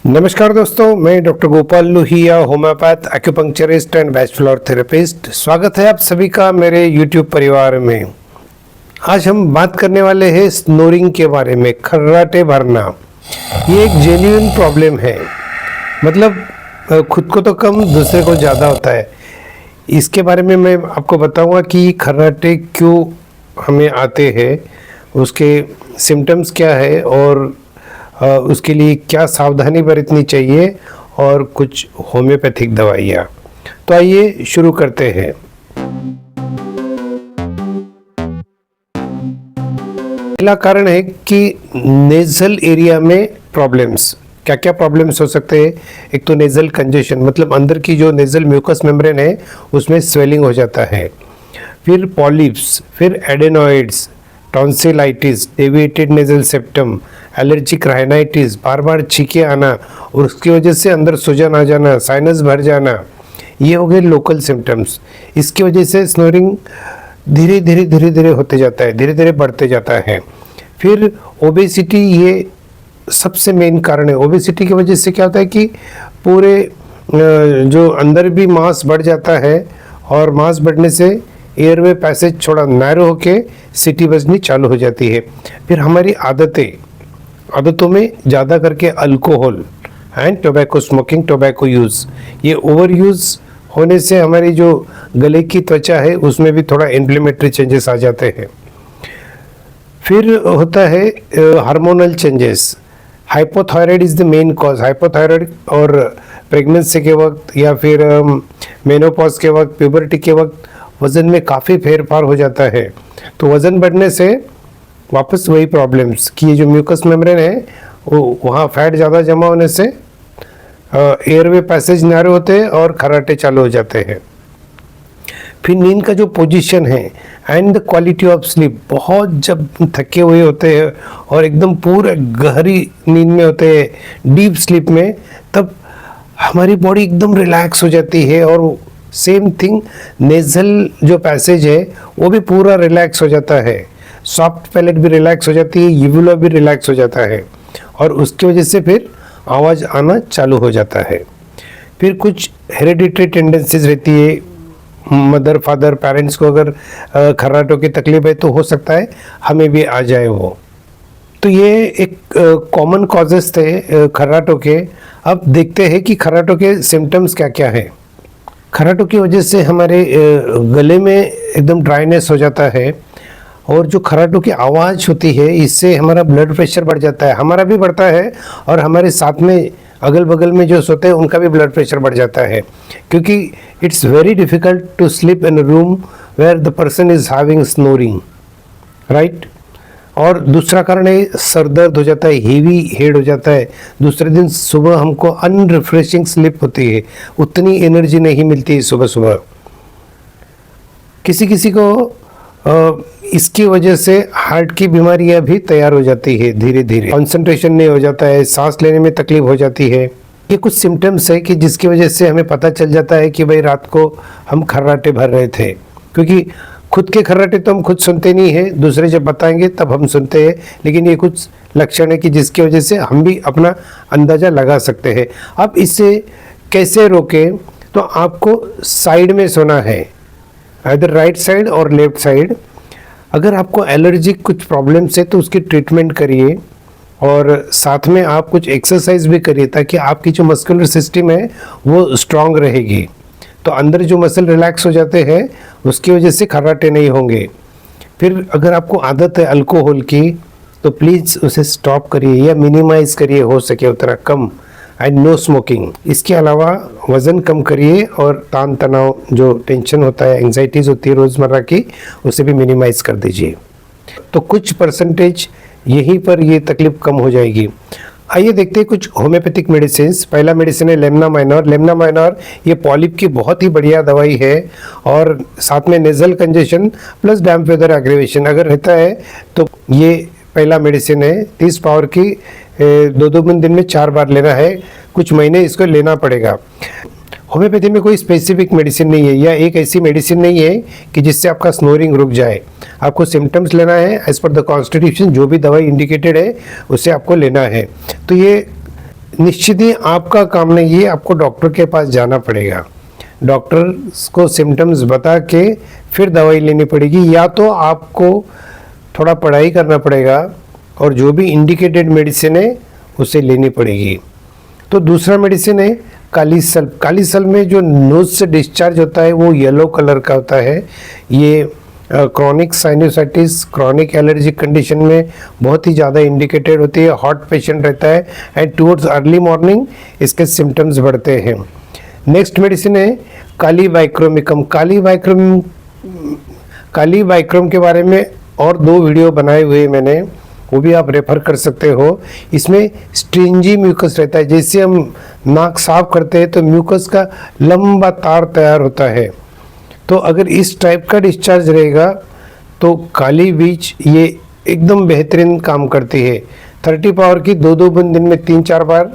नमस्कार दोस्तों, मैं doctor Gopal Lohia, homeopath, acupuncturist and वेज फ्लोर थेरेपिस्ट। स्वागत है आप सभी का मेरे यूट्यूब परिवार में। आज हम बात करने वाले हैं स्नोरिंग के बारे में, खर्राटे भरना। ये एक जेन्युइन प्रॉब्लम है, मतलब खुद को तो कम दूसरे को ज़्यादा होता है। इसके बारे में मैं आपको बताऊंगा कि खर्राटे क्यों हमें आते हैं, उसके सिम्टम्स क्या है और उसके लिए क्या सावधानी बरतनी चाहिए और कुछ होम्योपैथिक दवाइयाँ। तो आइए शुरू करते हैं। पहला कारण है कि नेजल एरिया में प्रॉब्लम्स। क्या क्या प्रॉब्लम्स हो सकते हैं? एक तो नेजल कंजेशन, मतलब अंदर की जो नेजल म्यूकस मेम्ब्रेन है उसमें स्वेलिंग हो जाता है। फिर पॉलिप्स, फिर adenoids, tonsillitis, deviated nasal septum, allergic rhinitis, बार बार छींके आना और उसकी वजह से अंदर सूजन आ जाना, साइनस भर जाना, ये हो गए लोकल सिम्टम्स। इसकी वजह से स्नोरिंग धीरे धीरे होते जाता है, धीरे धीरे बढ़ते जाता है। फिर ओबेसिटी, ये सबसे मेन कारण है। ओबेसिटी की वजह से क्या होता है कि पूरे जो अंदर भी मास बढ़ जाता है और मास बढ़ने से एयरवे पैसेज थोड़ा नैरो होके सिटी बजनी चालू हो जाती है। फिर हमारी आदतों में ज़्यादा करके alcohol and tobacco smoking, tobacco use, ये ओवर यूज़ होने से हमारी जो गले की त्वचा है उसमें भी थोड़ा इन्फ्लेमेटरी चेंजेस आ जाते हैं। फिर होता है hormonal changes. Hypothyroid is the main cause. Hypothyroid और प्रेगनेंसी के वक्त या फिर मेनोपॉज के वक्त, प्यूबर्टी के वक्त वज़न में काफ़ी फेरफार हो जाता है। तो वज़न बढ़ने से वापस वही प्रॉब्लम्स कि ये जो म्यूकस मेम्ब्रेन है वो वहाँ फैट ज़्यादा जमा होने से एयरवे पैसेज नैरो होते हैं और खर्राटे चालू हो जाते हैं। फिर नींद का जो पोजीशन है and the quality of sleep, बहुत जब थके हुए होते हैं और एकदम पूरे गहरी नींद में होते हैं, डीप स्लीप में, तब हमारी बॉडी एकदम रिलैक्स हो जाती है और सेम थिंग नेजल जो पैसेज है वो भी पूरा रिलैक्स हो जाता है। सॉफ्ट पैलेट भी रिलैक्स हो जाती है, यूवुला भी रिलैक्स हो जाता है और उसकी वजह से फिर आवाज़ आना चालू हो जाता है। फिर कुछ हेरिडिटरी टेंडेंसीज रहती है। मदर, फादर, पेरेंट्स को अगर खर्राटों की तकलीफ है तो हो सकता है हमें भी आ जाए वो। तो ये एक कॉमन कॉजेस थे खर्राटों के। अब देखते हैं कि खर्राटों के सिम्टम्स क्या क्या है। खर्राटों की वजह से हमारे गले में एकदम ड्राइनेस हो जाता है और जो खर्राटों की आवाज़ होती है इससे हमारा ब्लड प्रेशर बढ़ जाता है, हमारा भी बढ़ता है और हमारे साथ में अगल बगल में जो सोते हैं उनका भी ब्लड प्रेशर बढ़ जाता है, क्योंकि it's very difficult to sleep in a room where the person is having snoring, right. और दूसरा कारण है सर दर्द हो जाता है, हेवी हेड हो जाता है। दूसरे दिन सुबह हमको अनरिफ्रेशिंग स्लीप होती है, उतनी एनर्जी नहीं मिलती है सुबह सुबह। किसी किसी को इसकी वजह से हार्ट की बीमारियां भी तैयार हो जाती है धीरे धीरे। कंसंट्रेशन नहीं हो जाता है, सांस लेने में तकलीफ हो जाती है। ये कुछ सिम्टम्स है कि जिसकी वजह से हमें पता चल जाता है कि भाई रात को हम खर्राटे भर रहे थे, क्योंकि खुद के खर्राटे तो हम खुद सुनते नहीं हैं, दूसरे जब बताएंगे तब हम सुनते हैं। लेकिन ये कुछ लक्षण है कि जिसकी वजह से हम भी अपना अंदाज़ा लगा सकते हैं। अब इसे कैसे रोकें? तो आपको साइड में सोना है, इधर राइट साइड और लेफ्ट साइड। अगर आपको एलर्जिक कुछ प्रॉब्लम्स है तो उसकी ट्रीटमेंट करिए और साथ में आप कुछ एक्सरसाइज भी करिए ताकि आपकी जो मस्कुलर सिस्टम है वो स्ट्रांग रहेगी। तो अंदर जो मसल रिलैक्स हो जाते हैं उसकी वजह से खर्राटे नहीं होंगे। फिर अगर आपको आदत है अल्कोहल की तो प्लीज़ उसे स्टॉप करिए या मिनिमाइज़ करिए, हो सके उतना कम। And no smoking. इसके अलावा वज़न कम करिए और तान तनाव, जो टेंशन होता है, एंजाइटीज़ होती है रोज़मर्रा की, उसे भी मिनिमाइज़ कर दीजिए। तो कुछ परसेंटेज यहीं पर ये तकलीफ कम हो जाएगी। आइए देखते हैं कुछ होम्योपैथिक मेडिसिन। पहला मेडिसिन है लेमना माइनर। लेमना माइनर ये पॉलिप की बहुत ही बढ़िया दवाई है और साथ में नेजल कंजेशन प्लस डैम्प वेदर एग्रीवेशन अगर रहता है तो ये पहला मेडिसिन है। 30 पावर की 2-2 दिन में 4 बार लेना है, कुछ महीने इसको लेना पड़ेगा। होम्योपैथी में कोई स्पेसिफिक मेडिसिन नहीं है या एक ऐसी मेडिसिन नहीं है कि जिससे आपका स्नोरिंग रुक जाए। आपको सिम्टम्स लेना है, एज पर द कॉन्स्टिट्यूशन जो भी दवाई इंडिकेटेड है उसे आपको लेना है। तो ये निश्चित ही आपका काम नहीं है, आपको डॉक्टर के पास जाना पड़ेगा। डॉक्टर को सिम्टम्स बता के फिर दवाई लेनी पड़ेगी, या तो आपको थोड़ा पढ़ाई करना पड़ेगा और जो भी इंडिकेटेड मेडिसिन है उसे लेनी पड़ेगी। तो दूसरा मेडिसिन है काली सल्फ। काली सल्फ में जो नोज से डिस्चार्ज होता है वो येलो कलर का होता है। ये chronic sinusitis, chronic allergic condition में बहुत ही ज़्यादा इंडिकेटेड होती है। हॉट पेशेंट रहता है एंड टुवर्ड्स अर्ली मॉर्निंग इसके सिम्टम्स बढ़ते हैं। नेक्स्ट मेडिसिन है काली वाइक्रोमिकम। काली वाइक्रोम के बारे में और 2 वीडियो बनाए हुए मैंने, वो भी आप रेफर कर सकते हो। इसमें स्ट्रिंजी म्यूकस रहता है, जैसे हम नाक साफ करते हैं तो म्यूकस का लंबा तार तैयार होता है। तो अगर इस टाइप का डिस्चार्ज रहेगा तो काली बीज ये एकदम बेहतरीन काम करती है। 30 पावर की 2-2 बूंद दिन में 3-4 बार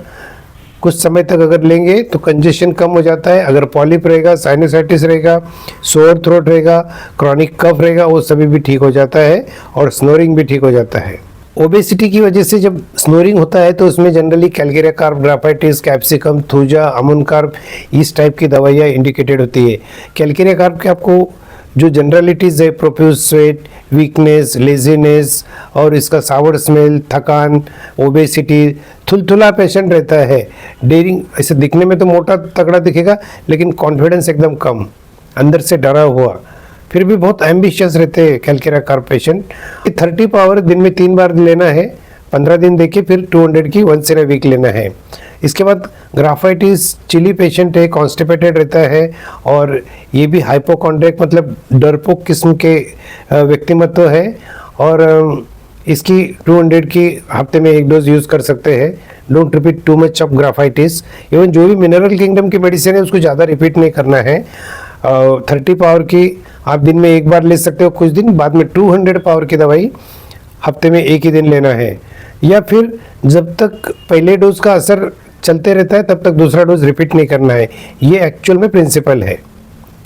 कुछ समय तक अगर लेंगे तो कंजेशन कम हो जाता है। अगर पॉलिप रहेगा, साइनोसाइटिस रहेगा, सोर थ्रोट रहेगा, क्रॉनिक कफ रहेगा, वो सभी भी ठीक हो जाता है और स्नोरिंग भी ठीक हो जाता है। ओबेसिटी की वजह से जब स्नोरिंग होता है तो उसमें generally calcarea carb, graphites, capsicum, thuja, ammon carb, इस टाइप की दवाइयाँ इंडिकेटेड होती है। कैलकेरिया कार्प के आपको जो जनरलिटीज़ है, प्रोफ्यूज स्वेट, वीकनेस, लेजीनेस और इसका सावर स्मेल, थकान, ओबेसिटी, थुलथुला पेशेंट रहता है, डेयरिंग, ऐसे दिखने में तो मोटा तगड़ा दिखेगा लेकिन कॉन्फिडेंस एकदम कम, अंदर से डरा हुआ, फिर भी बहुत एम्बिशियस रहते हैं कैलकेरिया कार्प पेशेंट। 30 पावर दिन में 3 बार लेना है, 15 दिन देके फिर 200 की वंस इन अ वीक लेना है। इसके बाद ग्राफाइटिस, चिली पेशेंट है, कॉन्स्टिपेटेड रहता है और ये भी हाइपोकॉन्ड्रिक मतलब डरपोक किस्म के व्यक्तिमत्व है और इसकी 200 की हफ्ते में 1 डोज यूज़ कर सकते हैं। Don't repeat too much of ग्राफाइटिस। Even जो भी मिनरल किंगडम की मेडिसिन है उसको ज़्यादा रिपीट नहीं करना है। 30 पावर की आप दिन में 1 बार ले सकते हो कुछ दिन, बाद में 200 पावर की दवाई हफ्ते में 1 ही दिन लेना है, या फिर जब तक पहले डोज का असर चलते रहता है तब तक दूसरा डोज रिपीट नहीं करना है। ये एक्चुअल में प्रिंसिपल है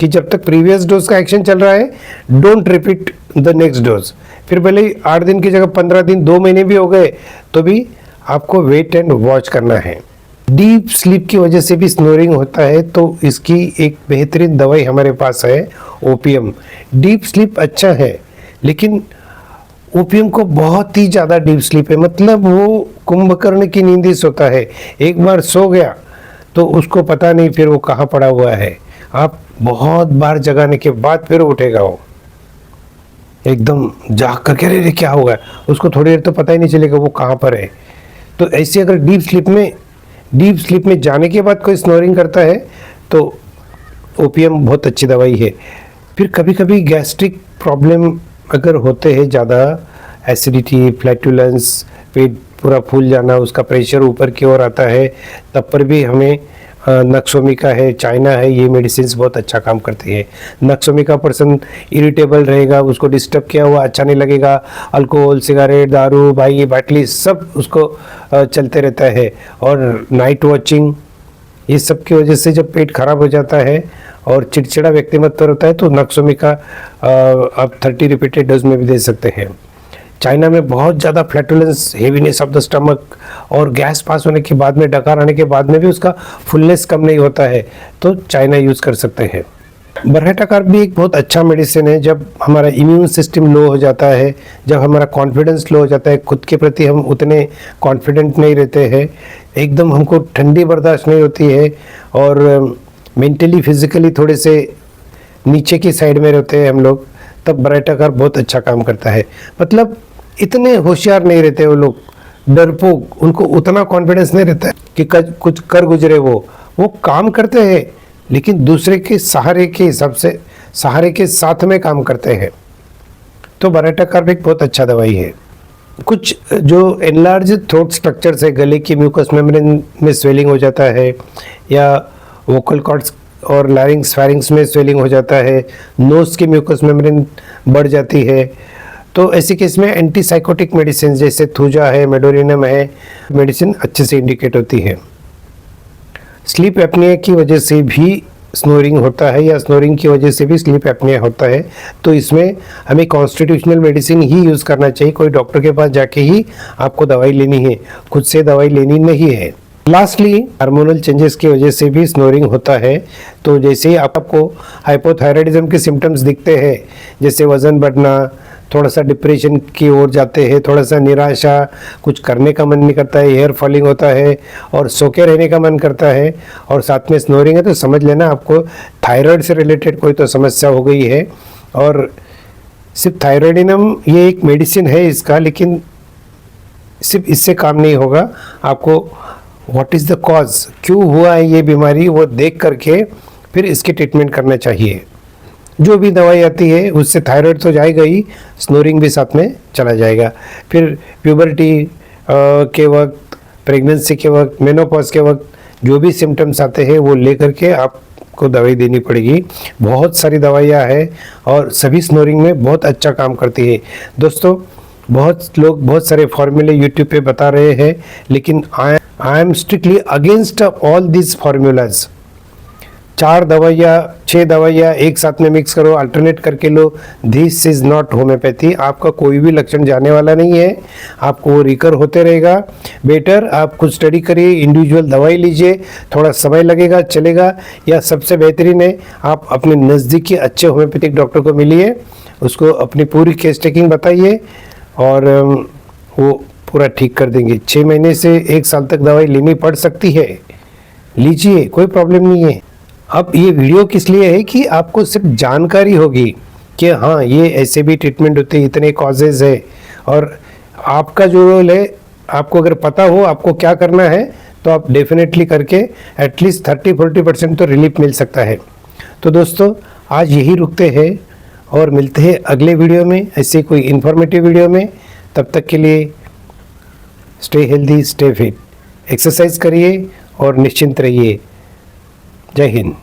कि जब तक प्रीवियस डोज का एक्शन चल रहा है don't repeat the next dose. फिर भले ही 8 दिन की जगह 15 दिन, 2 महीने भी हो गए तो भी आपको वेट एंड वॉच करना है। डीप स्लीप की वजह से भी स्नोरिंग होता है तो इसकी एक बेहतरीन दवाई हमारे पास है, ओपियम। डीप स्लीप अच्छा है लेकिन ओपियम को बहुत ही ज़्यादा डीप स्लीप है, मतलब वो कुंभकर्ण की नींद ही सोता है। एक बार सो गया तो उसको पता नहीं फिर वो कहाँ पड़ा हुआ है। आप बहुत बार जगाने के बाद फिर उठेगा, वो एकदम जाग करके अरे क्या होगा, उसको थोड़ी देर तो पता ही नहीं चलेगा वो कहाँ पर है। तो ऐसे अगर डीप स्लीप में जाने के बाद कोई स्नोरिंग करता है तो ओपियम बहुत अच्छी दवाई है। फिर कभी कभी गैस्ट्रिक प्रॉब्लम अगर होते हैं, ज़्यादा एसिडिटी, फ्लैटुलेंस, पेट पूरा फूल जाना, उसका प्रेशर ऊपर की ओर आता है, तब पर भी हमें नक्सोमिका है, चाइना है, ये मेडिसिन बहुत अच्छा काम करती है। नक्सोमिका पर्सन इरिटेबल रहेगा, उसको डिस्टर्ब किया हुआ अच्छा नहीं लगेगा, अल्कोहल, सिगरेट, दारू, भाई बाटली सब उसको चलते रहता है। और नाइट वॉचिंग, ये सब की वजह से जब पेट खराब हो जाता है और चिड़चिड़ा व्यक्तिमत्व होता है तो नक्सोमिका आप 30 रिपीटेड डोज में भी दे सकते हैं। चाइना में बहुत ज़्यादा flatulence, heaviness of the stomach और गैस पास होने के बाद में, डकार आने के बाद में भी उसका फुलनेस कम नहीं होता है तो चाइना यूज़ कर सकते हैं। बरहटा कार्प भी एक बहुत अच्छा मेडिसिन है। जब हमारा इम्यून सिस्टम लो हो जाता है, जब हमारा कॉन्फिडेंस लो हो जाता है, खुद के प्रति हम उतने कॉन्फिडेंट नहीं रहते हैं, एकदम हमको ठंडी बर्दाश्त नहीं होती है और मेंटली फिजिकली थोड़े से नीचे की साइड में रहते हैं हम लोग, तब बरहटा कार्प बहुत अच्छा काम करता है। मतलब इतने होशियार नहीं रहते वो लोग, डरपोक, उनको उतना कॉन्फिडेंस नहीं रहता है कि कुछ कर गुजरे। वो काम करते हैं लेकिन दूसरे के सहारे के हिसाब से, सहारे के साथ में काम करते हैं। तो बरहटा कार्प एक बहुत अच्छा दवाई है। कुछ जो एनलार्ज थ्रोट स्ट्रक्चर्स है, गले की म्यूकस मेम्ब्रेन में स्वेलिंग हो जाता है या वोकल कॉर्ड्स और लैरिंग्स फैरिंग्स में स्वेलिंग हो जाता है, नोज की म्यूकस मेम्ब्रेन बढ़ जाती है, तो ऐसे केस में एंटीसाइकोटिक मेडिसिन जैसे थूजा है, मेडोरिनम है, मेडिसिन अच्छे से इंडिकेट होती है। स्लीप एपनिया की वजह से भी स्नोरिंग होता है या स्नोरिंग की वजह से भी स्लीप एपनिया होता है तो इसमें हमें कॉन्स्टिट्यूशनल मेडिसिन ही यूज़ करना चाहिए। कोई डॉक्टर के पास जाके ही आपको दवाई लेनी है, खुद से दवाई लेनी नहीं है। लास्टली हार्मोनल चेंजेस की वजह से भी स्नोरिंग होता है। तो जैसे ही आपको हाइपोथायराइडिज्म के सिम्टम्स दिखते हैं, जैसे वज़न बढ़ना, थोड़ा सा डिप्रेशन की ओर जाते हैं, थोड़ा सा निराशा, कुछ करने का मन नहीं करता है, हेयर फॉलिंग होता है और सो के रहने का मन करता है, और साथ में स्नोरिंग है, तो समझ लेना आपको थायराइड से रिलेटेड कोई तो समस्या हो गई है। और सिर्फ थायराइडिनम ये एक मेडिसिन है इसका, लेकिन सिर्फ इससे काम नहीं होगा। आपको व्हाट इज़ द कॉज, क्यों हुआ है ये बीमारी, वो देख करके फिर इसकी ट्रीटमेंट करना चाहिए। जो भी दवाई आती है उससे थायराइड तो जाएगा ही, स्नोरिंग भी साथ में चला जाएगा। फिर प्यूबर्टी के वक्त, प्रेगनेंसी के वक्त, मेनोपॉज के वक्त जो भी सिम्टम्स आते हैं वो ले करके आपको दवाई देनी पड़ेगी। बहुत सारी दवाइयाँ हैं और सभी स्नोरिंग में बहुत अच्छा काम करती है। दोस्तों, बहुत लोग बहुत सारे फॉर्मूले यूट्यूब पे बता रहे हैं, लेकिन I am strictly against all this formulas. 4 दवाइयाँ 6 दवाइयाँ एक साथ में मिक्स करो, अल्टरनेट करके लो, दिस इज़ नॉट होम्योपैथी। आपका कोई भी लक्षण जाने वाला नहीं है, आपको वो रिकर होते रहेगा। बेटर आप खुद स्टडी करिए, इंडिविजुअल दवाई लीजिए, थोड़ा समय लगेगा, चलेगा, या सबसे बेहतरीन है आप अपने नज़दीकी अच्छे होम्योपैथिक डॉक्टर को मिलिए, उसको अपनी पूरी केस टेकिंग बताइए और वो पूरा ठीक कर देंगे। 6 महीने से 1 साल तक दवाई लेनी पड़ सकती है, लीजिए, कोई प्रॉब्लम नहीं है। अब ये वीडियो किस लिए है कि आपको सिर्फ जानकारी होगी कि हाँ ये ऐसे भी ट्रीटमेंट होते हैं, इतने कॉजेज है, और आपका जो रोल है, आपको अगर पता हो आपको क्या करना है तो आप डेफिनेटली करके एटलीस्ट 30-40% तो रिलीफ मिल सकता है। तो दोस्तों, आज यही रुकते हैं और मिलते हैं अगले वीडियो में, ऐसे कोई इन्फॉर्मेटिव वीडियो में। तब तक के लिए stay healthy, stay fit, exercise करिए और निश्चिंत रहिए। जय हिंद।